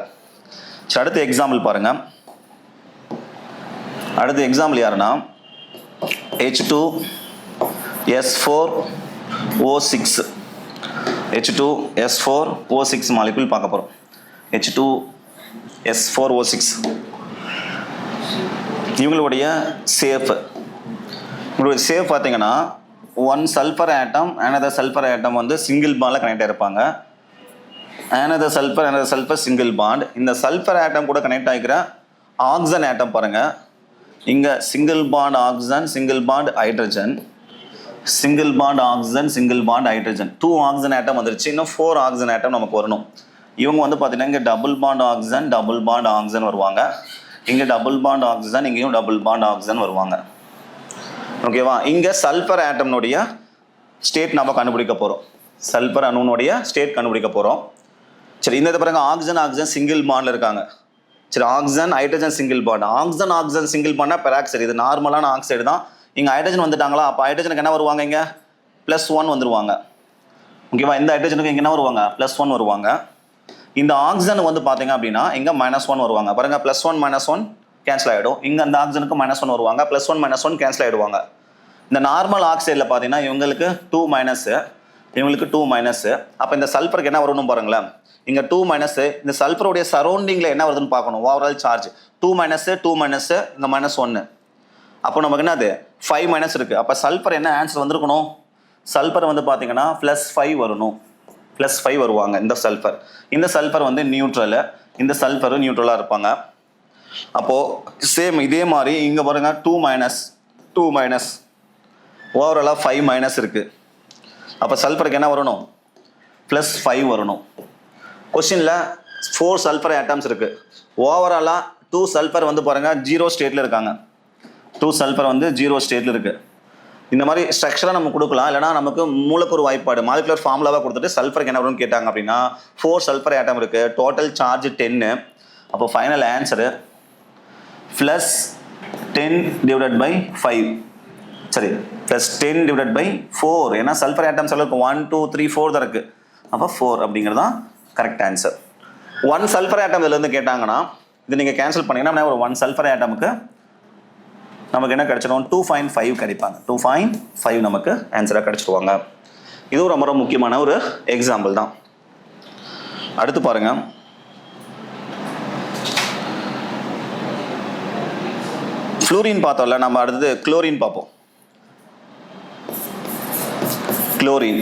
சரி, அடுத்த எக்ஸாம்பிள் பாருங்கள். அடுத்த எக்ஸாம்பிள் யாருன்னா H2SO6 மாலிகுல் பார்க்க போகிறோம். H2SO6 இவங்களுடைய சேஃப் பார்த்தீங்கன்னா 1 sulphur atom another sulphur atom வந்து சிங்கிள் பாண்டில் கனெக்ட் ஆகிருப்பாங்க. Another sulphur single bond. இந்த சல்ஃபர் ஆட்டம் கூட கனெக்ட் ஆகிக்கிற ஆக்சிஜன் ஆட்டம் பாருங்கள். இங்கே single bond oxygen, single bond hydrogen, single bond oxygen, single bond hydrogen. 2 oxygen atom வந்துருச்சு. இன்னும் 4 ஆக்சிஜன் ஆட்டம் நமக்கு வரணும். இவங்க வந்து பார்த்தீங்கன்னா இங்கே டபுள் பாண்ட் ஆக்சிஜன் வருவாங்க. இங்கே டபுள் பாண்ட் ஆக்சிஜன், இங்கேயும் டபுள் பாண்ட் ஆக்சிஜன் வருவாங்க. ஓகேவா? இங்கே சல்ஃபர் ஆட்டம்னுடைய ஸ்டேட் நம்ம கண்டுபிடிக்க போகிறோம். சல்ஃபர் அணுனுடைய ஸ்டேட் கண்டுபிடிக்க போகிறோம். சரி, இந்த பிறகு ஆக்சிஜன் சிங்கிள் பாண்டில் இருக்காங்க. சரி, oxygen hydrogen single bond. Oxygen single Panda peroxide. இது நார்மலான ஆக்சைடு தான். இங்கே ஹைட்ரஜன் வந்துட்டாங்களா? அப்போ ஹைட்ரஜனுக்கு என்ன வருவாங்க? இங்கே +1 வந்துடுவாங்க. ஓகேவா? இந்த ஹைட்ரஜனுக்கு இங்கே என்ன வருவாங்க? +1 வருவாங்க. இந்த ஆக்சிஜனுக்கு வந்து பார்த்தீங்க அப்படின்னா இங்கே -1 வருவாங்க. பாருங்க, +1 -1 கேன்சல் ஆகிடும். இங்கே அந்த ஆக்சிஜனுக்கு -1 வருவாங்க. +1 -1 கேன்சல் ஆகிடுவாங்க. இந்த நார்மல் ஆக்சைடில் பார்த்தீங்கன்னா இவங்களுக்கு 2-, இவங்களுக்கு 2-. அப்போ இந்த சல்ஃபருக்கு என்ன வரணும் பாருங்களேன். இங்கே 2-, இந்த சல்ஃபருடைய சரௌண்டிங்கில் என்ன வருதுன்னு பார்க்கணும். ஓவரால் சார்ஜ் 2-, இங்கே -1. அப்போ நமக்கு என்னது 5- இருக்குது. அப்போ சல்ஃபர் என்ன ஆன்சர் வந்திருக்கணும்? சல்ஃபர் வந்து பார்த்தீங்கன்னா +5 வரணும். +5 வருவாங்க. இந்த சல்ஃபர் வந்து நியூட்ரலு, இந்த சல்ஃபரும் நியூட்ரலாக இருப்பாங்க. அப்போது சேம் இதே மாதிரி இங்கே பாருங்கள் 2-, ஓவராலாக 5- இருக்குது. அப்போ சல்ஃபருக்கு என்ன வரணும்? +5 வரணும். கொஸ்டினில் 4 சல்ஃபர் ஆட்டம்ஸ் இருக்குது. ஓவராலாக 2 சல்ஃபர் வந்து பாருங்கள் 0 ஸ்டேட்டில் இருக்காங்க. 2 சல்ஃபர் வந்து 0 ஸ்டேட்டில் இருக்குது. இந்த மாதிரி ஸ்ட்ரக்சராக நம்ம கொடுக்கலாம். இல்லைனா நமக்கு மூலக்கூறு வாய்ப்பாடு மாலிகுலர் ஃபார்முலாவாக கொடுத்துட்டு சல்ஃபருக்கு என்ன வரும்னு கேட்டாங்க அப்படின்னா 4 சல்ஃபர் ஆட்டம் இருக்குது. Total charge 10. அப்போ ஃபைனல் ஆன்சரு +10 டிவைடட் பை 5. சரி, +10 டிவைடட் பை 4. ஏன்னா சல்ஃபர் ஆட்டம்ஸ் அளவுக்கு 1, 2, 3, 4 தான் இருக்குது. அப்போ 4 அப்படிங்கிறது தான் கரெக்ட் ஆன்சர். 1 சல்ஃபர் ஆட்டம் இதுலேருந்து கேட்டாங்கன்னா இது நீங்கள் கேன்சல் பண்ணிங்கன்னா ஒரு 1 சல்ஃபர் ஆட்டமுக்கு நமக்கு என்ன கிடைச்சிடும்? 2.5 கிடைப்பாங்க. 2.5 நமக்கு ஆன்சராக கிடைச்சிடுவாங்க. இதுவும் ரொம்ப ரொம்ப முக்கியமான ஒரு எக்ஸாம்பிள் தான். அடுத்து பாருங்க, ஃப்ளூரின் பார்த்தோம்ல, நம்ம அடுத்தது குளோரின் பார்ப்போம். குளோரின்,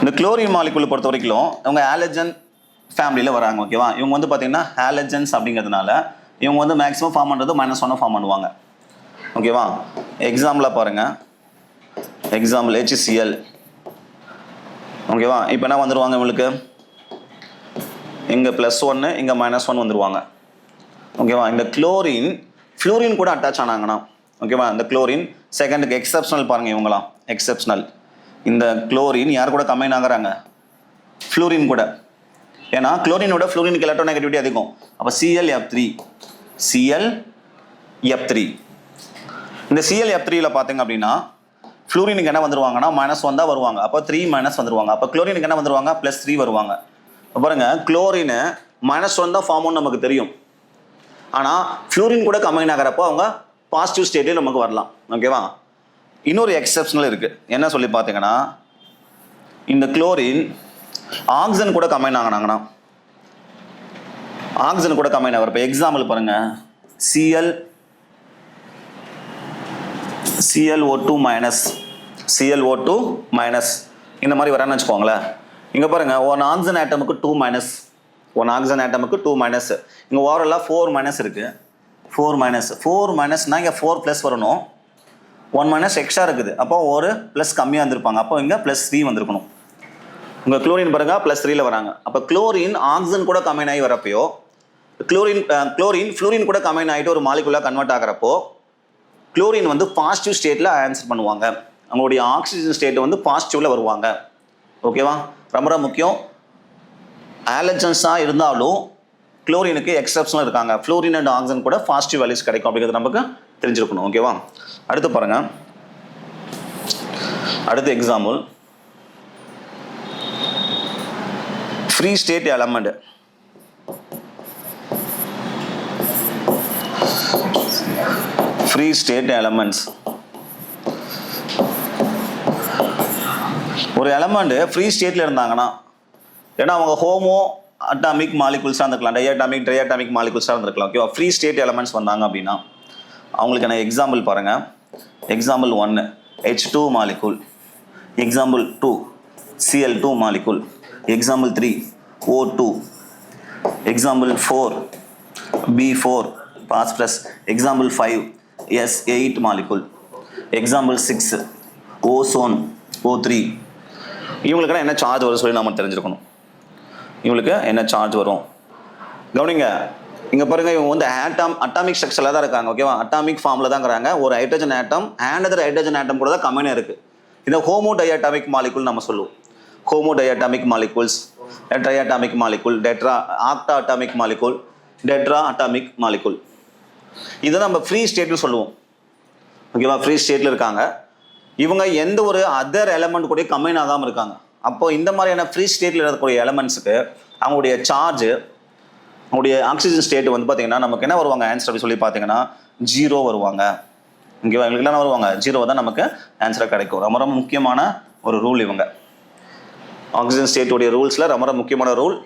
இந்த குளோரின் மாலிகுலை பொறுத்த வரைக்கும் இவங்க ஹாலஜன் ஃபேமிலியில் வராங்க. ஓகேவா, இவங்க வந்து பார்த்தீங்கன்னா ஹாலஜன்ஸ் அப்படிங்கிறதுனால இவங்க வந்து மேக்ஸிமம் ஃபார்ம் பண்ணுறது -1 ஃபார்ம் பண்ணுவாங்க. ஓகேவா, எக்ஸாம்பிளாக பாருங்கள், எக்ஸாம்பிள் HCl. ஓகேவா, இப்போ என்ன வந்துடுவாங்க இவங்களுக்கு, இங்கே +1 இங்கே -1 வந்துடுவாங்க. ஓகேவா, இந்த குளோரின் ஃப்ளூரின் கூட அட்டாச் ஆனாங்கன்னா, ஓகேவா, இந்த குளோரின் செகண்டுக்கு எக்ஸப்ஷனல் பாருங்கள், இவங்களாம் எக்ஸப்ஷனல். இந்த குளோரின் யார் கூட கம்பைன் ஆகுறாங்க, ஃப்ளூரின் கூட. ஏன்னா குளோரினோட ஃப்ளூரினுக்கு எலக்ட்ரோநெகட்டிவிட்டி அதிகம். அப்போ ClF3, ClF3. இந்த ClF3ல பார்த்தீங்க அப்படின்னா ஃப்ளூரினுக்கு என்ன வந்துருவாங்கன்னா -1 தான் வருவாங்க. அப்போ 3 வந்துருவாங்க. அப்போ குளோரினுக்கு என்ன வந்துருவாங்க, +3 வருவாங்க. பாருங்க, குளோரின் -1 தான் ஃபார்ம் நமக்கு தெரியும். ஆனால் ஃப்ளூரின் கூட கம்பைன் ஆகிறப்போ அவங்க பாசிட்டிவ் ஸ்டேட்லேயும் நமக்கு வரலாம். ஓகேவா, இன்னொரு எக்ஸப்ஷனல் இருக்குது. என்ன சொல்லி பார்த்தீங்கன்னா, இந்த குளோரின் ஆக்சிஜன் கூட கம்பைன் ஆகினாங்கன்னா, ஆக்சிஜன் கூட கம்பைன் ஆகிறப்ப எக்ஸாம்பிள் பாருங்கள், ClO2- இந்த மாதிரி வரான்னு வச்சுக்கோங்களேன். இங்கே பாருங்கள், ஒன் ஆக்சிஜன் ஆட்டமுக்கு 2-, ஒன் ஆக்சிஜன் ஆட்டமுக்கு 2-. இங்கே ஓவராலாக 4- இருக்குது. 4-னா இங்கே 4+ வரணும். 1- எக்ஸ்ட்ரா இருக்குது. அப்போ ஒரு ப்ளஸ் கம்மியாக இருந்திருப்பாங்க. அப்போ இங்கே +3 வந்திருக்கணும். உங்கள் குளோரின் பாருங்க +3ல் வராங்க. அப்போ குளோரின் ஆக்சிஜன் கூட கம்பைன் ஆகி வரப்போ, குளோரின் ஃப்ளூரின் கூட கம்பைன் ஆகிட்டு ஒரு மாலிகுலாக கன்வெர்ட் ஆகிறப்போ குளோரின் வந்து பாசிட்டிவ் ஸ்டேட்டில் ஆன்சர் பண்ணுவாங்க. அவங்களுடைய ஆக்சிஜன் ஸ்டேட் வந்து பாசிட்டிவில் வருவாங்க. ஓகேவா, ரொம்ப ரொம்ப முக்கியம். ஹாலஜன்ஸாக இருந்தாலும் குளோரினுக்கு எக்ஸப்ஷனாக இருக்காங்க. ஃப்ளூரின் அண்ட் ஆக்சிஜன் கூட பாசிட்டிவ் வேல்யூஸ் கிடைக்கும் அப்படிங்கிறது நமக்கு தெரிஞ்சிருக்கணும். ஓகேவா, அடுத்து பாருங்க, அடுத்த example free state element. Free state elements. ஒரு எலமெண்ட் ஃப்ரீ ஸ்டேட்டில் இருந்தாங்கன்னா, ஏன்னா அவங்க ஹோமோ அட்டாமிக் மாலிகுல்ஸாக இருந்திருக்கலாம், டைஅட்டாமிக் ட்ரைஅட்டாமிக் மாலிகுல்ஸாக இருந்திருக்கலாம். ஓகேவா, ஃப்ரீ ஸ்டேட் எலமெண்ட்ஸ் வந்தாங்க அப்படின்னா அவங்களுக்கான எக்ஸாம்பிள் பாருங்கள். Example 1 H2 molecule, example 2 Cl2 molecule, example 3 O2, example 4 B4 phosphorus, example 5 S8 molecule, example 6 ozone O3. இவங்களுக்கெல்லாம் என்ன சார்ஜ் வரும் சொல்லி நம்ம தெரிஞ்சிருக்கணும். இவங்களுக்கு என்ன சார்ஜ் வரும் கவனிங்க. இங்கே பாருங்க, இவங்க வந்து அட்டாமிக் ஸ்ட்ரக்சரில் தான் இருக்காங்க. ஓகேவா, அட்டாமிக் ஃபார்மில் தான் இருக்கிறாங்க. ஒரு hydrogen atom and other hydrogen atom கூட தான் கம்பெனியாக இருக்குது. இதை ஹோமோ டைஅட்டாமிக் மாலிகுல் நம்ம சொல்லுவோம். Homo diatomic molecules, triatomic molecule, octa atomic molecule, tetra atomic molecule. இதை நம்ம ஃப்ரீ ஸ்டேட்னு சொல்லுவோம். ஓகேவா, ஃப்ரீ ஸ்டேட்டில் இருக்காங்க. இவங்க எந்த ஒரு அதர் எலமெண்ட் கூட கம்பைன் ஆகாமல் இருக்காங்க. அப்போ இந்த மாதிரியான ஃப்ரீ ஸ்டேட்டில் இருக்கக்கூடிய எலமெண்ட்ஸுக்கு அவங்களுடைய சார்ஜ், அவங்களுடைய ஆக்சிஜன் ஸ்டேட் வந்து பார்த்தீங்கன்னா நமக்கு என்ன வருவாங்க ஆன்சர் அப்படி சொல்லி பார்த்தீங்கன்னா 0 வருவாங்க. ஓகேவா, எங்களுக்கு என்ன வருவாங்க 0 தான் நமக்கு ஆன்சராக கிடைக்கும். ரொம்ப ரொம்ப முக்கியமான ஒரு ரூல் இவங்க. ஆக்சிஜன் ஸ்டேட்டுடைய ரூல்ஸில் ரொம்ப ரொம்ப முக்கியமான ரூல்,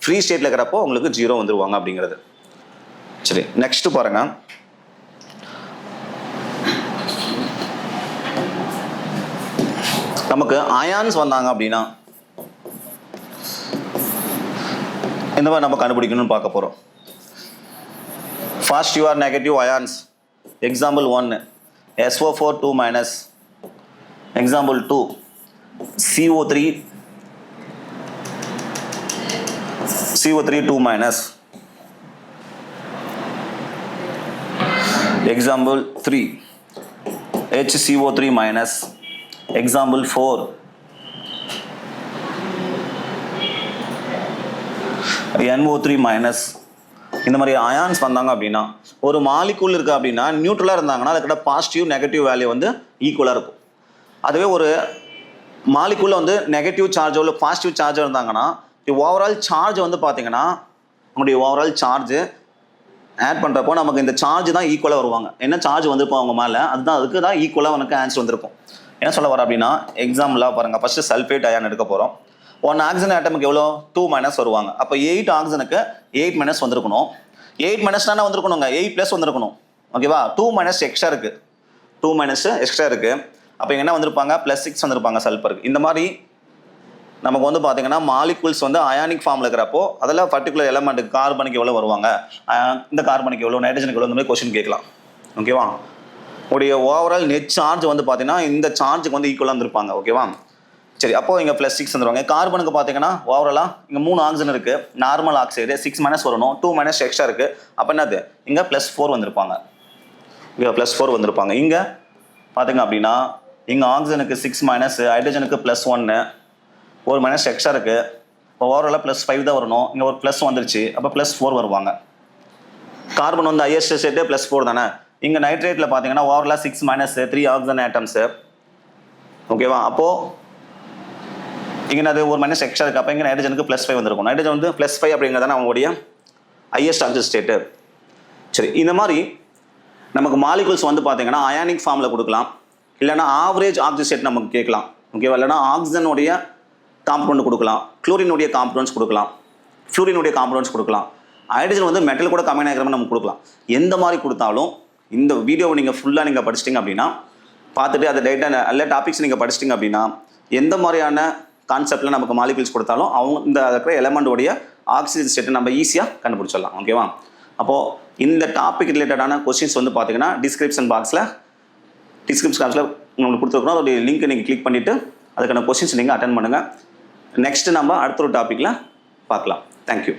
ஃப்ரீ ஸ்டேட்டில் இருக்கிறப்போ உங்களுக்கு 0 வந்துருவாங்க அப்படிங்கிறது. சரி, நெக்ஸ்ட் பாருங்க. நமக்கு அயான்ஸ் வந்தாங்க அப்படின்னா இந்த மாதிரி நம்ம கண்டுபிடிக்கணும்னு பார்க்க போகிறோம். First you are negative ions. Example 1 SO4 2-, example 2 CO3 2-, example 3 HCO3-, example 4 NO3-. இந்த மாதிரி அயான்ஸ் வந்தாங்க அப்படின்னா, ஒரு மாலிகூல் இருக்குது அப்படின்னா நியூட்ரலாக இருந்தாங்கன்னா அதுக்கிட்ட பாசிட்டிவ் நெகட்டிவ் வேல்யூ வந்து ஈக்குவலாக இருக்கும். அதுவே ஒரு மாலிகூலில் வந்து நெகட்டிவ் சார்ஜோ இல்லை பாசிட்டிவ் சார்ஜோ இருந்தாங்கன்னா ஓவரால் சார்ஜ் வந்து பார்த்தீங்கன்னா நம்முடைய ஓவரால் சார்ஜ் ஆட் பண்ணுறப்போ நமக்கு இந்த சார்ஜ் தான் ஈக்குவலாக வருவாங்க. என்ன சார்ஜ் வந்திருப்போம் அவங்க மேலே, அதுதான் அதுக்கு தான் ஈக்குவலாக உனக்கு ஆன்சர் வந்திருக்கும். என்ன சொல்ல வர அப்படின்னா எக்ஸாம்பிளாக பாருங்கள், ஃபஸ்ட்டு சல்ஃபேட் அயான் எடுக்க போகிறோம். 1 ஆக்சிஜன் ஆட்டமுக்கு எவ்வளோ 2 மைனஸ் வருவாங்க. அப்போ 8 ஆக்சிஜனுக்கு 8 மைனஸ் வந்திருக்கணும். 8 மைனஸ் தானே வந்திருக்கணுங்க, 8 ப்ளஸ் வந்திருக்கணும். ஓகேவா? 2 மைனஸ் எக்ஸ்ட்ரா இருக்குது, 2 மைனஸ் எக்ஸ்ட்ரா இருக்குது. அப்போ என்ன வந்திருப்பாங்க, +6 வந்திருப்பாங்க சல்ஃபருக்கு. இந்த மாதிரி நமக்கு வந்து பார்த்தீங்கன்னா மாலிகூல்ஸ் வந்து அயானிக் ஃபார்மில் இருக்கிறப்போ அதில் பர்டிகுலர் எலமெண்ட்டுக்கு கார்பனுக்கு எவ்வளோ வருவாங்க, இந்த கார்பனுக்கு எவ்வளோ, நைட்ரஜனுக்கு எவ்வளோ, இந்த மாதிரி கொஸ்டின் கேட்கலாம். ஓகேவா? உடைய ஓவரால் நெட் சார்ஜ் வந்து பார்த்தீங்கன்னா இந்த சார்ஜுக்கு வந்து ஈக்குவலாக இருந்திருப்பாங்க. ஓகேவா? சரி, அப்போது இங்கே +6 வந்துருவாங்க. கார்பனுக்கு பார்த்தீங்கன்னா ஓவராலாக இங்கே 3 ஆக்சிஜன் இருக்குது, நார்மல் ஆக்சைடு 6 மைனஸ் வரணும், 2 மைனஸ் எக்ஸ்ட்ரா இருக்குது. அப்போ என்னது, இங்கே +4 வந்திருப்பாங்க. இங்கே +4 வந்திருப்பாங்க. இங்கே பார்த்தீங்க அப்படின்னா இங்கே ஆக்சிஜனுக்கு 6 மைனஸ், ஹைட்ரஜனுக்கு +1, ஒரு மைனஸ் எக்ஸ்ட்ரா இருக்குது. இப்போ ஓவராலாக +5 தான் வரணும். இங்கே ஒரு ப்ளஸ் வந்துருச்சு, அப்போ +4 வருவாங்க. கார்பன் வந்து ஹையஸ்ட் ஸ்டேட்டு +4 தானே. இங்கே நைட்ரேட்டில் பார்த்தீங்கன்னா ஓவராலாக 6 மைனஸ் 3 ஆக்சிஜன் ஆட்டம்ஸு. ஓகேவா? அப்போது இங்கே அது ஒரு மைனஸ் எக்ஸ்ட்ரா இருக்குது. அப்போ இங்கே நைட்ரஜனுக்கு +5 வந்திருக்கும். நைட்ரஜன் வந்து +5 அப்படிங்கிறதான அவங்களுடைய ஹையஸ்ட் ஆக்சிஜன் ஸ்டேட்டு. சரி, இந்த மாதிரி நமக்கு மாலிகூல்ஸ் வந்து பார்த்தீங்கன்னா அயானிக் ஃபார்மில் கொடுக்கலாம், இல்லைனா ஆவரேஜ் ஆக்சிஜன் ஸ்டேட் நமக்கு கேட்கலாம். ஓகேவா? இல்லைனா ஆக்சிஜனுடைய காம்பவுண்ட் கொடுக்கலாம், குளோரினுடைய காம்பவுண்ட்ஸ் கொடுக்கலாம், ஃப்ளூரினுடைய காம்பவுண்ட்ஸ் கொடுக்கலாம், ஹைட்ரஜன் வந்து மெட்டல் கூட கம்பைன் ஆகிற மாதிரி நம்ம கொடுக்கலாம். எந்த மாதிரி கொடுத்தாலும் இந்த வீடியோவை நீங்கள் ஃபுல்லாக நீங்கள் படிச்சிட்டிங்க அப்படின்னா, பார்த்துட்டு அதை டேட்டா எல்லா டாபிக்ஸ் நீங்கள் படிச்சிட்டிங்க அப்படின்னா எந்த மாதிரியான கான்செப்டில் நமக்கு மாலிகூல்ஸ் கொடுத்தாலும் அவங்க இந்த இருக்கிற எலமெண்டோடைய ஆக்சிஜன் ஸ்டேட்டை நம்ம ஈஸியாக கண்டுபிடிச்சிடலாம். ஓகேவா? அப்போது இந்த டாபிக் ரிலேட்டடான கொஸ்டின்ஸ் வந்து பார்த்தீங்கன்னா டிஸ்கிரிப்ஷன் பாக்ஸில் உங்களுக்கு கொடுத்துருக்குறோம். அதோடைய லிங்க் நீங்கள் கிளிக் பண்ணிவிட்டு அதுக்கான கொஸ்டின்ஸ் நீங்கள் அட்டன் பண்ணுங்கள். நெக்ஸ்ட்டு நம்ம அடுத்த ஒரு டாப்பிக்கில் பார்க்கலாம். தேங்க்யூ.